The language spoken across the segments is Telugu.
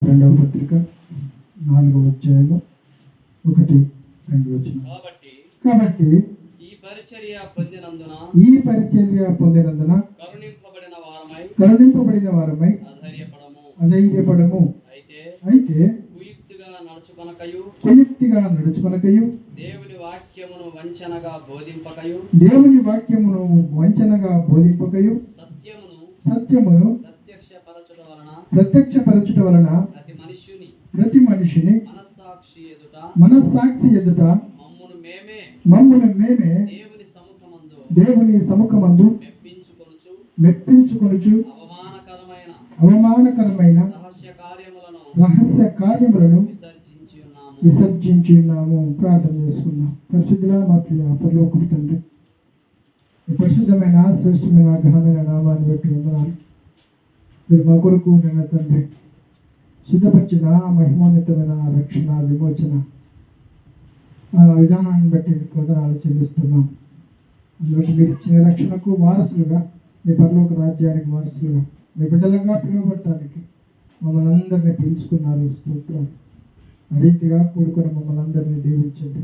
రెండవ పత్రిక 4వ అధ్యాయము 1-2 వచనం. కాబట్టి ఈ పరిచర్య పొందినందున కరుణింపబడిన వారమై అధైర్యపడము. అయితే కుయుక్తిగా నడుచుకొనకయు దేవుని వాక్యమును వంచనగా బోధింపకయు సత్యమును ప్రత్యక్షపరచుట వలన ప్రతి మనిషిని మనస్సాక్షి ఎదుట మమ్మును మేమే దేవుని సముఖమందు మెప్పించుకొనుచు అవమానకరమైన రహస్య కార్యములను విసర్జించి ఉన్నాము. ప్రార్థన చేసుకున్నాం. పరిశుద్ధుడా మా ప్రియ పరలోకపు తండ్రి, ఈ పరిశుద్ధమైన శ్రేష్టమైన ఘనమైన నామాన్ని బట్టి వందనాలు. మీరు మా కొరకు నిన్న తండ్రి సిద్ధపరిచిన మహిమోన్నతమైన రక్షణ విమోచన విధానాన్ని బట్టి మీకు వందనాలు చెల్లిస్తున్నాం. అందులో మీరు ఇచ్చిన రక్షణకు వారసులుగా, మీ పరలోక రాజ్యానికి వారసులుగా, మీ బిడ్డలుగా పిలువబడటానికి మమ్మల్ని అందరినీ పిలుచుకున్నారు. స్తోత్రాలు. ఆ రీతిగా కూడుకుని మమ్మల్ని అందరినీ దీవించండి.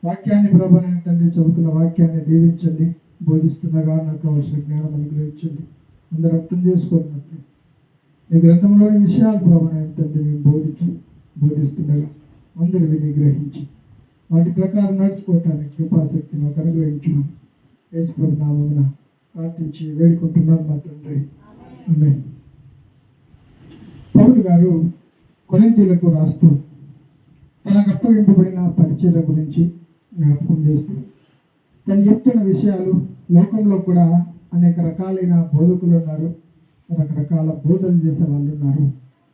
వాక్యాన్ని ప్రభావాన్ని తండ్రి చదువుకున్న వాక్యాన్ని దీవించండి. బోధిస్తుండగా నాకు కావాల్సిన జ్ఞానం అనుగ్రహించండి. అందరూ అర్థం చేసుకున్నట్లు ఈ గ్రంథంలోని విషయాలు ప్రభావాన్ని తండ్రి మేము బోధిస్తుండగా అందరూ విని గ్రహించి వాటి ప్రకారం నడుచుకోవటానికి కృపాశక్తి మాకు అనుగ్రహించమని యేసు ప్రభు నామమున ప్రార్థించి వేడుకుంటున్నాం మా తండ్రి. ఆమేన్. పౌలు గారు కొరింథీయులకు రాస్తూ తనకు అప్పగింపబడిన పరిచర్య గురించి జ్ఞాపకం చేస్తూ తను చెప్తున్న విషయాలు, లోకంలో కూడా అనేక రకాలైన బోధకులు ఉన్నారు, రకరకాల బోధలు చేసే వాళ్ళు ఉన్నారు.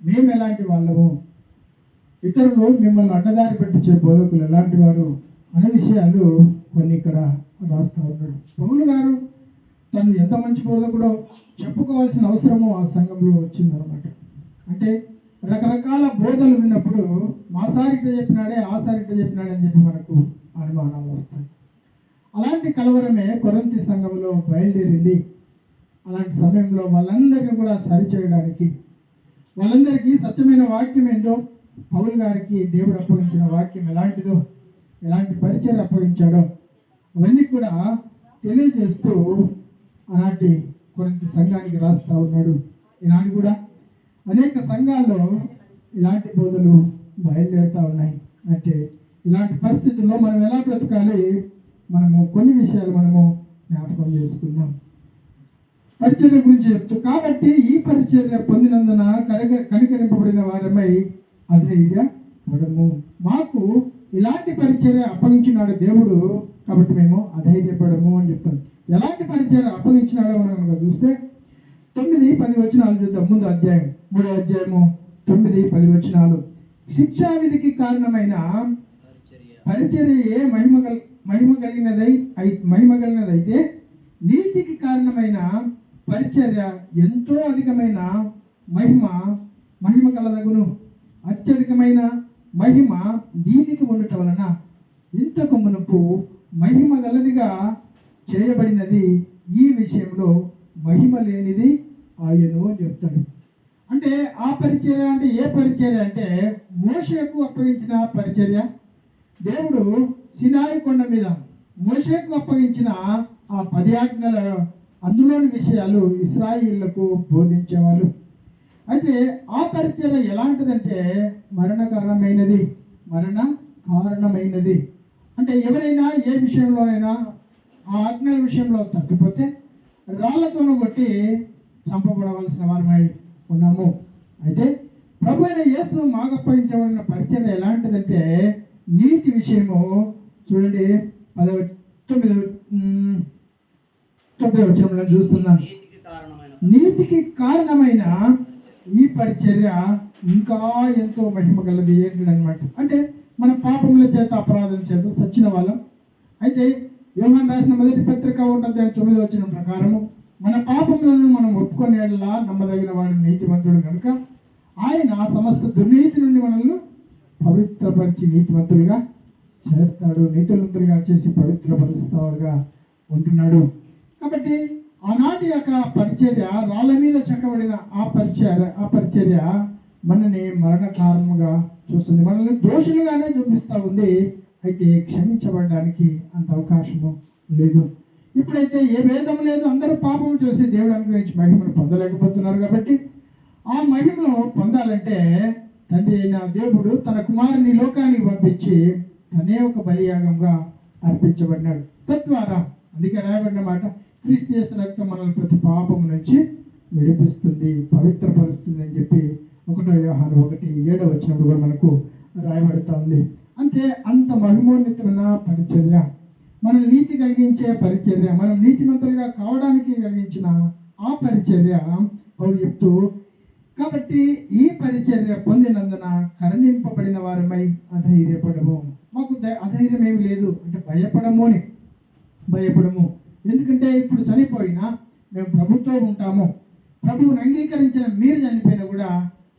మేము ఎలాంటి వాళ్ళము, ఇతరులు మిమ్మల్ని అడ్డదారి పెట్టించే బోధకులు ఎలాంటి వారు అనే విషయాలు కొన్ని ఇక్కడ రాస్తూ ఉన్నాడు. పౌలు గారు తను ఎంత మంచి బోధకుడో చెప్పుకోవాల్సిన అవసరము ఆ సంఘంలో వచ్చిందనమాట. అంటే రకరకాల బోధలు విన్నప్పుడు మాసారిట చెప్పినాడే ఆసారిట చెప్పినాడే అని చెప్పి మనకు అనుమానాలు వస్తాయి. అలాంటి కలవరమే కొరింథీ సంఘంలో బయలుదేరింది. అలాంటి సమయంలో వాళ్ళందరినీ కూడా సరిచేయడానికి, వాళ్ళందరికీ సత్యమైన వాక్యం ఏంటో, పౌలు గారికి దేవుడు అప్పగించిన వాక్యం ఎలాంటిదో, ఎలాంటి పరిచయం అప్పగించాడో అవన్నీ కూడా తెలియజేస్తూ ఆనాటి కొరింథీ సంఘానికి రాస్తూ ఉన్నాడు. ఈనాడు కూడా అనేక సంఘాల్లో ఇలాంటి బోధలు బయలుదేరుతూ ఉన్నాయి. అంటే ఇలాంటి పరిస్థితుల్లో మనం ఎలా బ్రతకాలి, మనము కొన్ని విషయాలు మనము జ్ఞాపకం చేసుకుందాం. పరిచర్య గురించి చెప్తూ, కాబట్టి ఈ పరిచర్య పొందినందున కనికరింపబడిన వారమై అధైర్యపడము. మాకు ఇలాంటి పరిచర్య అప్పగించినాడు దేవుడు, కాబట్టి మేము అధైర్యపడము అని చెప్తాం. ఎలాంటి పరిచర్య అప్పగించినాడో మనం చూస్తే 9-10 వచనాలు చూద్దాం. ముందు అధ్యాయం 3వ అధ్యాయము 9-10 వచనాలు. శిక్షా విధికి కారణమైన పరిచర్యే మహిమ కలిగినదైతే నీతికి కారణమైన పరిచర్య ఎంతో అధికమైన మహిమ కలదగును. అత్యధికమైన మహిమ దీనికి ఉండటం వలన ఇంతకు మునుపు మహిమ గలదిగా చేయబడినది ఈ విషయంలో మహిమ లేనిది ఆయను అని చెప్తాడు. అంటే ఆ పరిచర్య అంటే ఏ పరిచర్య అంటే మోషేకు అప్పగించిన పరిచర్య. దేవుడు సినాయి కొండ మీద మోషేకు అప్పగించిన ఆ 10 ఆజ్ఞల అందులోని విషయాలు ఇశ్రాయేలులకు బోధించేవాళ్ళు. అయితే ఆ పరిచర్య ఎలాంటిదంటే మరణ కారణమైనది. అంటే ఎవరైనా ఏ విషయంలోనైనా ఆ ఆజ్ఞల విషయంలో తప్పిపోతే రాళ్లతోనూ కొట్టి చంపబడవలసిన వారమై ఉన్నాము. అయితే ప్రభు అయిన యేసు మాకు అప్పగించబడిన పరిచర్య ఎలాంటిదంటే నీతి విషయము. చూడండి 9వ వచనంలో చూస్తున్నాను. నీతికి కారణమైన ఈ పరిచర్య ఇంకా ఎంతో మహిమ గలది ఏంటనమాట. అంటే మన పాపముల చేత, అపరాధం చేత చచ్చిన వాళ్ళం. అయితే యోహాను రాసిన 1వ పత్రిక 1:9 వచనం ప్రకారము మన పాపములను మనం ఒప్పుకునేలా నమ్మదగిన వాడు నీతిమంతుడు కనుక ఆయన సమస్త దుర్నీతి నుండి మనల్ని పవిత్రపరిచి నీతిమంతులుగా చేస్తాడు. నీతిమంతులుగా చేసి పవిత్రపరుస్తాడుగా ఉంటున్నాడు. కాబట్టి ఆనాటి యొక్క పరిచర్య, రాళ్ళ మీద చెక్కబడిన ఆ పరిచర్య మనల్ని మరణ కారణంగా చూస్తుంది, మనల్ని దోషులుగానే చూపిస్తూ ఉంది. అయితే క్షమించబడడానికి అంత అవకాశము లేదు. ఇప్పుడైతే ఏ భేదం లేదు, అందరూ పాపం చేసి దేవుడు అనుగ్రహించి మహిమను పొందలేకపోతున్నారు. కాబట్టి ఆ మహిమను పొందాలంటే తండ్రి అయిన దేవుడు తన కుమారుని లోకానికి పంపించి తనే ఒక బలియాగంగా అర్పించబడినాడు. తద్వారా అందుకే రాయబడిన మాట, క్రీస్తు యేసు రక్తం మనల్ని ప్రతి పాపం నుంచి విడిపిస్తుంది, పవిత్రపరుస్తుంది అని చెప్పి 1 యోహాను 1:7 కూడా మనకు రాయబడుతూ ఉంది. అంటే అంత మహిమోన్నతమైన పరిచర్య, మనం నీతి కలిగించే పరిచర్య, మనం నీతిమంతులుగా కావడానికి కలిగించిన ఆ పరిచర్య పౌలు చెప్తూ, కాబట్టి ఈ పరిచర్య పొందినందున కరుణింపబడిన వారమై అధైర్యపడము. మాకు అధైర్యం ఏమి లేదు అంటే భయపడము. ఎందుకంటే ఇప్పుడు చనిపోయినా మేము ప్రభుతో ఉంటాము. ప్రభువుని అంగీకరించిన మీరు చనిపోయినా కూడా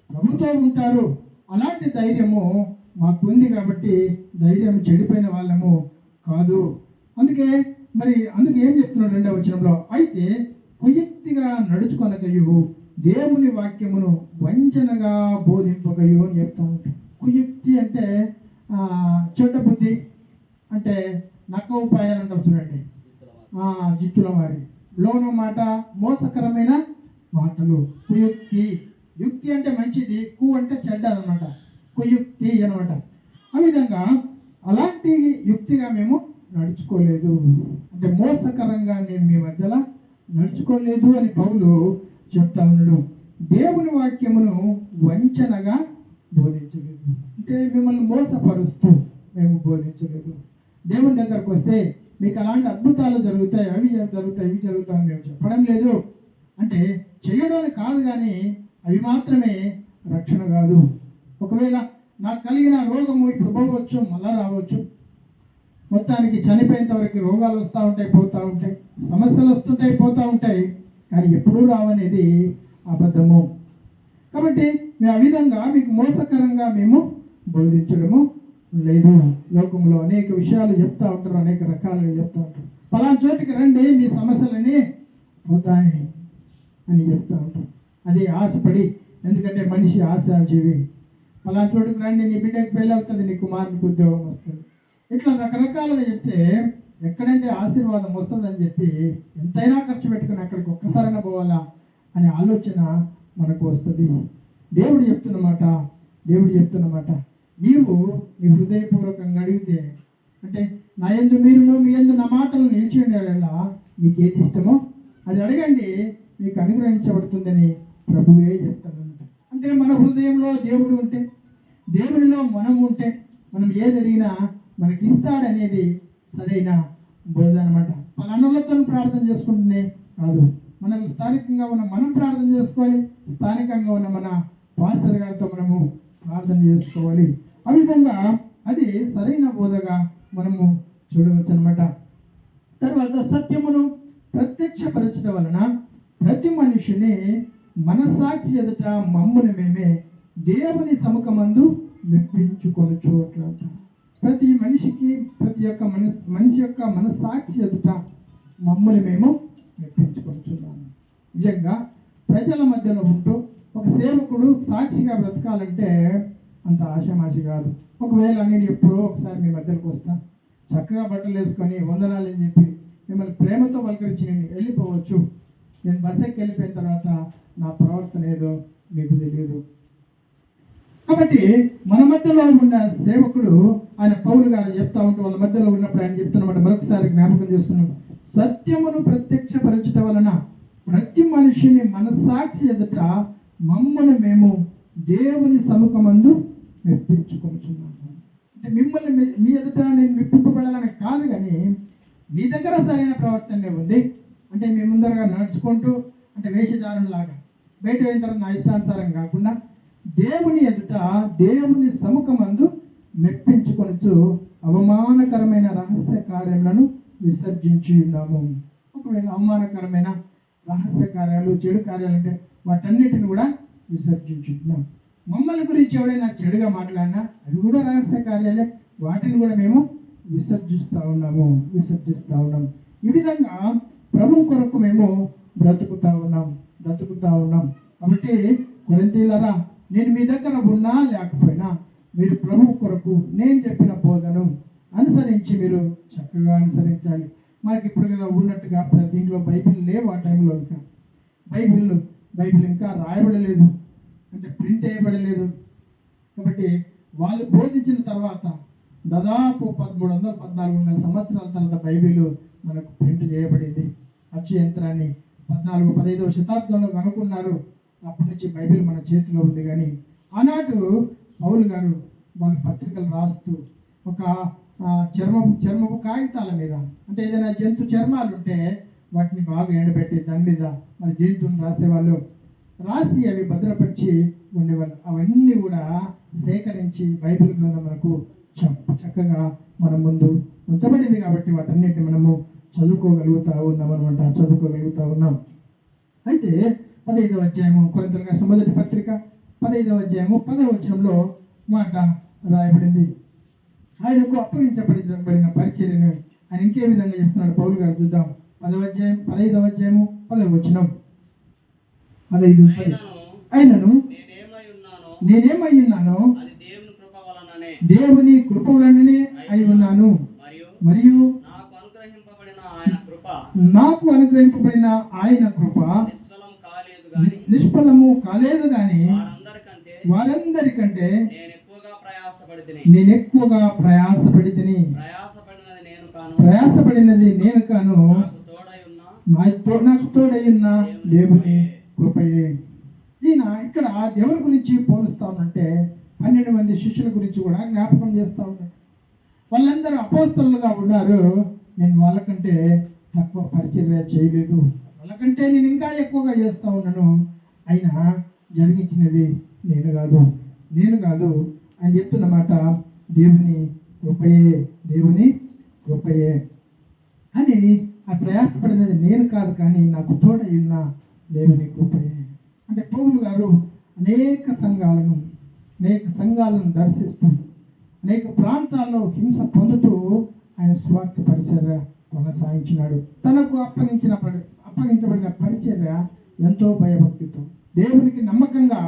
ప్రభుతో ఉంటారు. అలాంటి ధైర్యము మాకు ఉంది. కాబట్టి ధైర్యం చెడిపోయిన వాళ్ళము కాదు. అందుకే ఏం చెప్తున్నాడు 2వ వచనంలో, అయితే కుయుక్తిగా నడుచుకొనకయు దేవుని వాక్యమును వంచనగా బోధింపకయు అని చెప్తా ఉంటాడు. కుయుక్తి అంటే చెడ్డ బుద్ధి, అంటే నక్క ఉపాయాలు అంటారు చూడండి, జిత్తుల మారి లోన మాట, మోసకరమైన మాటలు, కుయుక్తి. యుక్తి అంటే మంచిది, కు అంటే చెడ్డ అనమాట, కుయుక్తి అనమాట. ఆ విధంగా అలాంటి యుక్తిగా మేము నడుచుకోలేదు, అంటే మోసకరంగా నేను మీ మధ్యలో నడుచుకోలేదు అని పౌలు చెప్తా ఉన్నాడు. దేవుని వాక్యమును వంచనగా బోధించలేదు, అంటే మిమ్మల్ని మోసపరుస్తూ మేము బోధించలేదు. దేవుని దగ్గరకు వస్తే మీకు అలాంటి అద్భుతాలు జరుగుతాయి, అవి జరుగుతాయని మేము చెప్పడం లేదు. అంటే చేయడానికి కాదు, కానీ అవి మాత్రమే రక్షణ కాదు. ఒకవేళ నాకు కలిగిన రోగము ఇప్పుడు పోవచ్చు, మళ్ళా రావచ్చు. మొత్తానికి చనిపోయేంత వరకు రోగాలు వస్తూ ఉంటాయి, పోతూ ఉంటాయి, సమస్యలు వస్తుంటాయి, పోతూ ఉంటాయి, కానీ ఎప్పుడూ రావనేది అబద్ధము. కాబట్టి మేము ఆ విధంగా మీకు మోసకరంగా మేము బోధించడము లేదు. లోకంలో అనేక విషయాలు చెప్తూ ఉంటారు, అనేక రకాలుగా చెప్తూ ఉంటారు. పలానా చోటికి రండి, మీ సమస్యలని పోతాయి అని చెప్తూ ఉంటారు. అది ఆశపడి, ఎందుకంటే మనిషి ఆశాజీవి. పలానా చోటుకు రండి, నీ బిడ్డకి పెళ్ళి అవుతుంది, నీ కుమారునికి ఉద్యోగం వస్తుంది, ఇట్లా రకరకాలుగా చెప్తే ఎక్కడంటే ఆశీర్వాదం వస్తుందని చెప్పి ఎంతైనా ఖర్చు పెట్టుకుని అక్కడికి ఒక్కసారైనా పోవాలా అనే ఆలోచన మనకు వస్తుంది. దేవుడు చెప్తున్నమాట, నీవు నీ హృదయపూర్వకంగా అడిగితే, అంటే నా యందు మీరును మీ యందు నా మాటలు నిలిచి ఉండేలా మీకు ఏది ఇష్టమో అది అడగండి, మీకు అనుగ్రహించబడుతుందని ప్రభువే చెప్తానమాట. అంటే మన హృదయంలో దేవుడు ఉంటే, దేవుడిలో మనం ఉంటే, మనం ఏది అడిగినా మనకి ఇస్తాడనేది సరైన బోధ అనమాట. పలానాలతో ప్రార్థన చేసుకుంటేనే కాదు, మనకు స్థానికంగా ఉన్న మనం ప్రార్థన చేసుకోవాలి, స్థానికంగా ఉన్న మన పాస్టర్ గారితో మనము ప్రార్థన చేసుకోవాలి. ఆ విధంగా అది సరైన బోధగా మనము చూడవచ్చు అనమాట. తర్వాత సత్యమును ప్రత్యక్షపరచడం వలన ప్రతి మనిషిని మనస్సాక్షి ఎదుట మమ్మును మేమే దేవుని సముఖమందు మెప్పించుకొనుచు. ప్రతి మనిషి యొక్క మనస్సాక్షి ఎదుట మమ్ముని మేము మెప్పించుకొనుచున్నాము. నిజంగా ప్రజల మధ్యలో ఉంటూ ఒక సేవకుడు సాక్షిగా బ్రతకాలంటే అంత ఆశామాషి కాదు. ఒకవేళ నేను ఎప్పుడో ఒకసారి మీ మధ్యలోకి వస్తాను, చక్కగా బట్టలు వేసుకొని వందనాలు అని చెప్పి మిమ్మల్ని ప్రేమతో పలకరించి నేను వెళ్ళిపోవచ్చు. నేను బస్ ఎక్కి వెళ్ళిపోయిన తర్వాత నా ప్రవర్తన ఏదో మీకు తెలియదు. కాబట్టి మన మధ్యలో ఉన్న సేవకుడు ఆయన పౌలు గారు చెప్తా ఉంటూ వాళ్ళ మధ్యలో ఉన్నప్పుడు ఆయన చెప్తున్నమాట, మరొకసారి జ్ఞాపకం చేస్తున్నాం. సత్యమును ప్రత్యక్షపరచడం వలన ప్రతి మనిషిని మనస్సాక్షి ఎదుట మమ్మల్ని మేము దేవుని సముఖమందు మెప్పించుకొనుచున్నాము. అంటే మిమ్మల్ని మీ ఎదుట నేను మెప్పింపబడాలని కాదు, కానీ మీ దగ్గర సరైన ప్రవర్తనే ఉంది. అంటే మీ ముందరగా నడుచుకుంటూ, అంటే వేషధారణలాగా బయట అయిన తర్వాత నా ఇష్టానుసారం కాకుండా దేవుని ఎదుట దేవుని సముఖమందు మెప్పించుకొనుచు అవమానకరమైన రహస్య కార్యములను విసర్జించి ఉన్నాము. ఒకవేళ అవమానకరమైన రహస్య కార్యాలు, చెడు కార్యాలు అంటే వాటన్నిటిని కూడా విసర్జించున్నాం. మమ్మల్ని గురించి ఎవడైనా చెడుగా మాట్లాడినా అవి కూడా రహస్య కార్యాలే, వాటిని కూడా మేము విసర్జిస్తూ ఉన్నాము. ఈ విధంగా ప్రభు కొరకు మేము బ్రతుకుతా ఉన్నాం. కాబట్టి కొరింథీయులారా, నేను మీ దగ్గర ఉన్నా లేకపోయినా మీరు ప్రభు కొరకు నేను చెప్పిన బోధను అనుసరించి మీరు చక్కగా అనుసరించాలి. మనకి ఇప్పుడు కదా ఉన్నట్టుగా ప్రతి ఇంట్లో బైబిల్ లేవు ఆ టైంలో. ఇంకా బైబిల్ ఇంకా రాయబడలేదు, అంటే ప్రింట్ వేయబడలేదు. కాబట్టి వాళ్ళు బోధించిన తర్వాత దాదాపు 1300-1400 సంవత్సరాల తర్వాత బైబిల్ మనకు ప్రింట్ చేయబడింది. అచ్చు యంత్రాన్ని 14-15వ శతాబ్దంలో కనుక్కున్నారు. అప్పటి నుంచి బైబిల్ మన చేతిలో ఉంది. కానీ ఆనాడు పౌలు గారు వాళ్ళ పత్రికలు రాస్తూ ఒక చర్మపు కాగితాల మీద, అంటే ఏదైనా జంతు చర్మాలు ఉంటే వాటిని బాగా ఎండబెట్టి దాని మీద మన జంతువుని రాసేవాళ్ళు, రాసి అవి భద్రపరిచి ఉండేవాళ్ళు. అవన్నీ కూడా సేకరించి బైబిల్ గ్రంథం మనకు చక్కగా మన ముందు ఉంచబడింది. కాబట్టి వాటన్నిటిని మనము చదువుకోగలుగుతూ ఉన్నాం. అయితే 15వ అధ్యాయము కొరింథీయులకు రాసిన మొదటి పత్రిక 15వ అధ్యాయము 10వ వచనంలో మాట రాయబడింది. ఆయనకు అప్పగించబడిన పరిచర్యను ఆయన ఇంకే విధంగా చెప్తున్నాడు పౌలు గారు. చూద్దాం. 15వ అధ్యాయము 10వ వచనం. 15 అయినను నేనేమై ఉన్నానో అది దేవుని కృప వలననే, దేవుని కృప వలననే అయి ఉన్నాను. మరియు నాకు అనుగ్రహింపబడిన ఆయన కృప నిష్ఫలము కాలేదు గాని వారందరికంటే నేను ఎక్కువగా ప్రయాసపడితిని. ప్రయాసపడినది నేను కాను, నాకు తోడై ఉన్న దేవుని కృపయే. ఈయన ఇక్కడ ఎవరి గురించి పోలుస్తా ఉన్నంటే 12 మంది శిష్యుల గురించి కూడా జ్ఞాపకం చేస్తా ఉన్నాడు. వాళ్ళందరూ అపోస్తలుగా ఉన్నారు. నేను వాళ్ళకంటే తక్కువ పరిచర్య చేయలేదు, వాళ్ళకంటే నేను ఇంకా ఎక్కువగా చేస్తూ ఉన్నాను. అయినా జరిగించినది నేను కాదు అని చెప్తున్నమాట. దేవుని కృపయే అని ఆ ప్రయాసపడినది నేను కాదు, కానీ నాకు తోడై ఉన్న దేవుని కృపయే. అంటే పౌలు గారు అనేక సంఘాలను దర్శిస్తూ అనేక ప్రాంతాల్లో హింస పొందుతూ ఆయన స్వార్థ పరిచర్య కొనసాగించినాడు. తనకు అప్పగించబడిన పరిచర్య ఎంతో భయభక్తితో దేవునికి నమ్మకంగా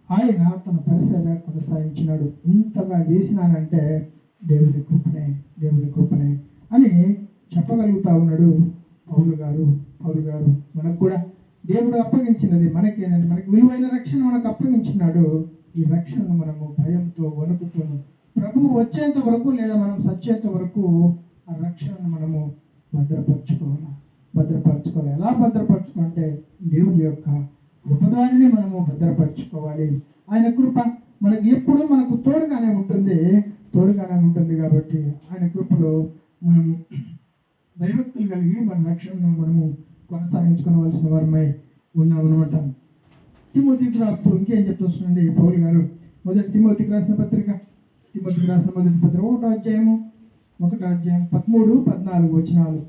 ఆయన తన పరిచర్య కొనసాగించినాడు. ఇంతగా చేసినానంటే దేవుని కృపనే అని చెప్పగలుగుతా ఉన్నాడు పౌలు గారు. మనకు కూడా దేవుడు అప్పగించినది మనకేనండి. మనకి విలువైన రక్షణ మనకు అప్పగించినాడు. ఈ రక్షణను మనము భయంతో వణుకుతూను ప్రభువు వచ్చేంత వరకు లేదా మనం సచ్చేంత వరకు ఆ రక్షణను మనము భద్రపరచుకోవాలి. ఎలా భద్రపరచుకోవాలంటే దేవుని యొక్క కృప ద్వారానే మనము భద్రపరచుకోవాలి. ఆయన కృప మనకి ఎప్పుడూ మనకు తోడుగానే ఉంటుంది కాబట్టి ఆయన కృపలో మనం భయభక్తులు కలిగి మన రక్షణను మనము కొనసాగించుకోవాల్సిన వారమై ఉన్నామన్నమాట. తిమోతికి రాస్తూ ఇంకేం చెప్తుందండి పౌలు గారు. మొదటి తిమోతికి రాసిన పత్రిక 1వ అధ్యాయం 13-14 వచనాలు.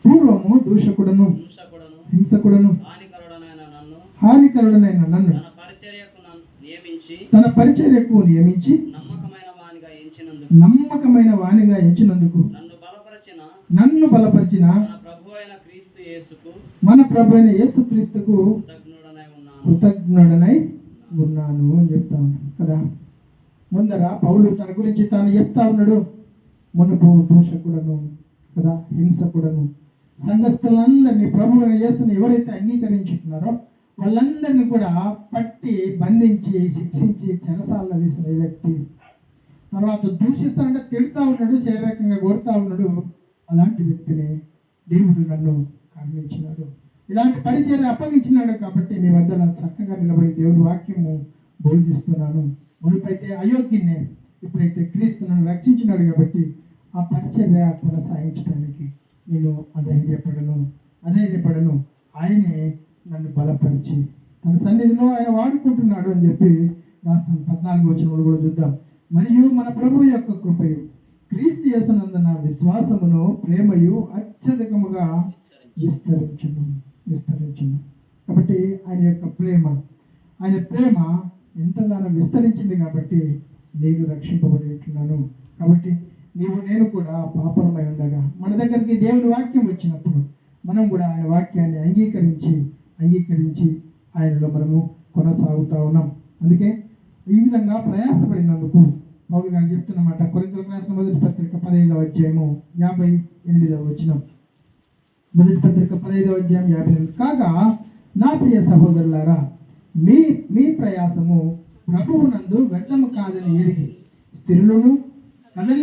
పూర్వము దూషకుడను హింసకుడను హానికరుడనైన నన్ను తన పరిచర్యకు నియమించి నమ్మకమైన వానిగా ఎంచినందుకు నన్ను బలపరిచిన మన ప్రభు అయిన యేసుక్రీస్తుకు కృతజ్ఞుడనై ఉన్నాను అని చెప్తా ఉన్నాను కదా. ముందర పౌలు తన గురించి తాను చెప్తా ఉన్నాడు. మునుపు దూషకుడను కదా, హింసకుడను. సంఘస్థులందరినీ ప్రభు అయిన యేసుని ఎవరైతే అంగీకరించుకున్నారో వాళ్ళందరినీ కూడా పట్టి బంధించి శిక్షించి చెరసాలలో వేసిన వ్యక్తి. తర్వాత దూషిస్తా అంటే తిడుతూ ఉన్నాడు, శారీరకంగా కొడుతూ ఉన్నాడు. అలాంటి వ్యక్తిని దేవుడు నన్ను కరుణించినాడు, ఇలాంటి పరిచర్య అప్పగించినాడు. కాబట్టి మీ వద్ద చక్కగా నిలబడి దేవుడి వాక్యము బోధిస్తున్నాను. మునుపైతే అయోగ్యనే, ఇప్పుడైతే క్రీస్తు నన్ను రక్షించినాడు కాబట్టి ఆ పరిచర్య కొనసాగించడానికి నేను అధైర్యపడను. ఆయనే నన్ను బలపరిచి తన సన్నిధిలో ఆయన వాడుకుంటున్నాడు అని చెప్పి రాస్తాను. 14వ వచనంలో కూడా చూద్దాం. మరియు మన ప్రభు యొక్క కృపయు క్రీస్తు యేసునందున విశ్వాసమును ప్రేమయు అత్యధికముగా విస్తరించును. కాబట్టి ఆయన ప్రేమ ఎంతగానో విస్తరించింది కాబట్టి నేను రక్షింపబడి ఉంటున్నాను. కాబట్టి నేను కూడా పాపలమై ఉండగా మన దగ్గరికి దేవుని వాక్యం వచ్చినప్పుడు మనం కూడా ఆయన వాక్యాన్ని అంగీకరించి ఆయనలో మనము కొనసాగుతూ ఉన్నాం. అందుకే ఈ విధంగా ప్రయాసపడినందుకు పౌలు గారు చెప్తున్నమాట. కొరింథీయులకు రాసిన మొదటి పత్రిక 15వ అధ్యాయము 58వ వచనం. మొదటి పత్రిక 15వ అధ్యాయం 58. కాగా నా ప్రియ సహోదరులారా, మీ ప్రయాసము ప్రభువునందు వ్యర్థము కాదని ఎరిగి స్థిరులను కదలి